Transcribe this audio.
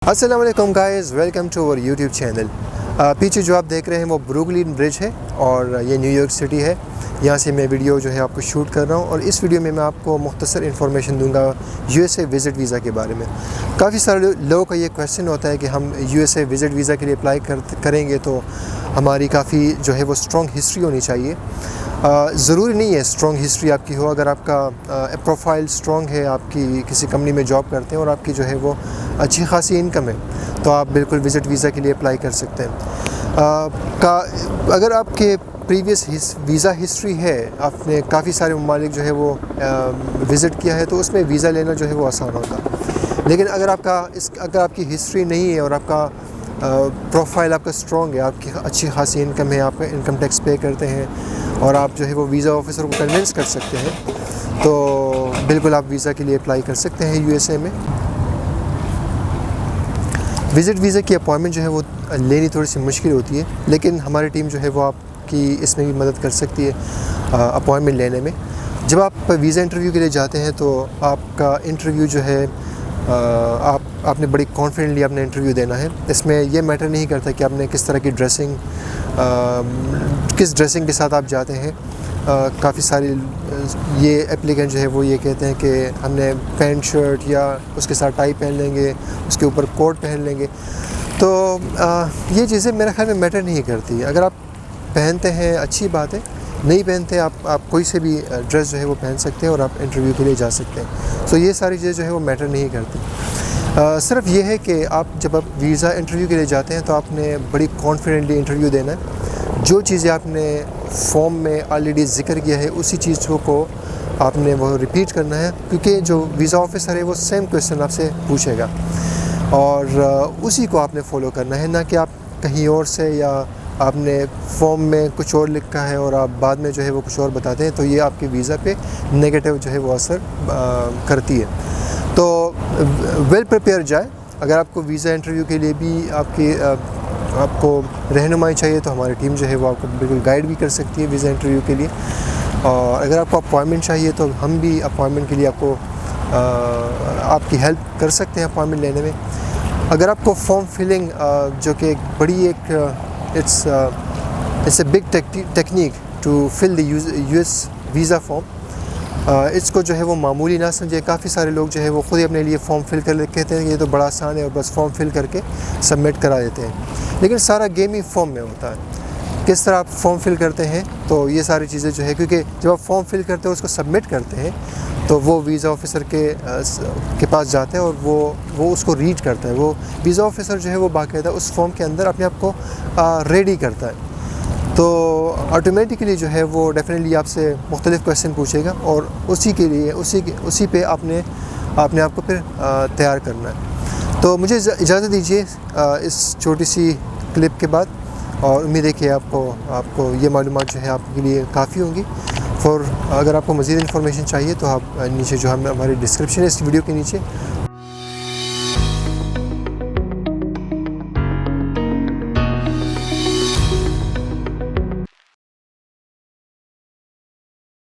अस्सलाम वालेकुम guys, welcome to our YouTube channel. पीछे जो आप देख रहे हैं वो ब्रुकलिन ब्रिज है और ये न्यूयॉर्क सिटी है। यहाँ से मैं वीडियो जो है आपको शूट कर रहा हूँ और इस वीडियो में मैं आपको मुख्तसर इन्फॉर्मेशन दूंगा यूएसए विज़िट वीज़ा के बारे में। काफ़ी सारे लोगों का ये क्वेश्चन होता है कि हम यूएसए विज़िट वीज़ा के लिए अप्लाई करेंगे तो हमारी काफ़ी जो है वो स्ट्रॉन्ग हिस्ट्री होनी चाहिए। ज़रूरी नहीं है स्ट्रॉन्ग हिस्ट्री आपकी हो। अगर आपका प्रोफाइल स्ट्रॉन्ग है, आपकी किसी कंपनी में जॉब करते हैं और आपकी जो है वो अच्छी खासी इनकम है तो आप बिल्कुल विज़िट वीज़ा के लिए अप्लाई कर सकते हैं। अगर आपके प्रीवियस वीज़ा हिस्ट्री है, आपने काफ़ी सारे ममालिक जो है वो विज़िट किया है तो उसमें वीज़ा लेना जो है वो आसान होता है। लेकिन अगर आपकी हिस्ट्री नहीं है और आपका प्रोफाइल आपका स्ट्रॉन्ग है, आपकी अच्छी खासी इनकम है, आप इनकम टैक्स पे करते हैं और आप जो है वो वीज़ा ऑफिसर को कन्विंस कर सकते हैं तो बिल्कुल आप वीज़ा के लिए अप्लाई कर सकते हैं यूएसए में। विज़िट वीज़ा की अपॉइंटमेंट जो है वो लेनी थोड़ी सी मुश्किल होती है, लेकिन हमारी टीम जो है वो आपकी इसमें भी मदद कर सकती है अपॉइंटमेंट लेने में। जब आप वीज़ा इंटरव्यू के लिए जाते हैं तो आपका इंटरव्यू जो है आपने बड़ी कॉन्फिडेंटली अपना इंटरव्यू देना है। इसमें यह मैटर नहीं करता कि आपने किस तरह की किस ड्रेसिंग के साथ आप जाते हैं। काफ़ी सारी ये एप्लीकेंट जो है वो ये कहते हैं कि हमने पैंट शर्ट या उसके साथ टाई पहन लेंगे, उसके ऊपर कोट पहन लेंगे, तो ये चीज़ें मेरे ख्याल में मैटर नहीं करती। अगर आप पहनते हैं अच्छी बात है, नहीं पहनते आप कोई से भी ड्रेस जो है वो पहन सकते हैं और आप इंटरव्यू के लिए जा सकते हैं। तो ये सारी चीज़ें जो है वो मैटर नहीं करती। सिर्फ ये है कि जब आप वीज़ा इंटरव्यू के लिए जाते हैं तो आपने बड़ी कॉन्फिडेंटली इंटरव्यू देना है। जो चीज़ें आपने फॉर्म में ऑलरेडी ज़िक्र किया है उसी चीज़ों को आपने वो रिपीट करना है, क्योंकि जो वीज़ा ऑफिसर है वो सेम क्वेश्चन आपसे पूछेगा और उसी को आपने फॉलो करना है, ना कि आप कहीं और से या आपने फॉर्म में कुछ और लिखा है और आप बाद में जो है वो कुछ और बताते हैं तो ये आपके वीज़ा पे नेगेटिव जो है वो असर करती है। तो वेल प्रिपेयर जाए। अगर आपको वीज़ा इंटरव्यू के लिए भी आपको रहनुमाई चाहिए तो हमारी टीम जो है वो आपको बिल्कुल गाइड भी कर सकती है वीज़ा इंटरव्यू के लिए। और अगर आपको अपॉइंटमेंट चाहिए तो हम भी अपॉइंटमेंट के लिए आपकी हेल्प कर सकते हैं अपॉइंटमेंट लेने में। अगर आपको फॉर्म फिलिंग जो कि it's a big technique to fill the US visa form, इसको जो है वो मामूली ना समझे। काफ़ी सारे लोग जो है वो ख़ुद ही अपने लिए फ़ॉर्म फिल कर कहते हैं कि ये तो बड़ा आसान है और बस फॉर्म फिल करके सबमिट करा देते हैं, लेकिन सारा गेम ही फॉर्म में होता है। किस तरह आप फॉर्म फिल करते हैं तो ये सारी चीज़ें जो है, क्योंकि जब आप फॉर्म फिल करते हैं उसको सबमिट करते हैं तो वो वीज़ा ऑफिसर के पास जाता है और वो उसको रीड करता है। वो वीज़ा ऑफिसर जो है वो बाकायदा उस फॉर्म के अंदर अपने आप को रेडी करता है, तो ऑटोमेटिकली जो है वो डेफिनेटली आपसे मुख्तलिफ़ क्वेश्चन पूछेगा और उसी पे आपने अपने आप को फिर तैयार करना है। तो मुझे इजाज़त दीजिए इस छोटी सी क्लिप के बाद, और उम्मीद है कि आपको ये मालूमात जो है आपके लिए काफ़ी होंगी। अगर आपको मज़ीद इन्फॉर्मेशन चाहिए तो आप नीचे जो हमारी डिस्क्रिप्शन है इस वीडियो के नीचे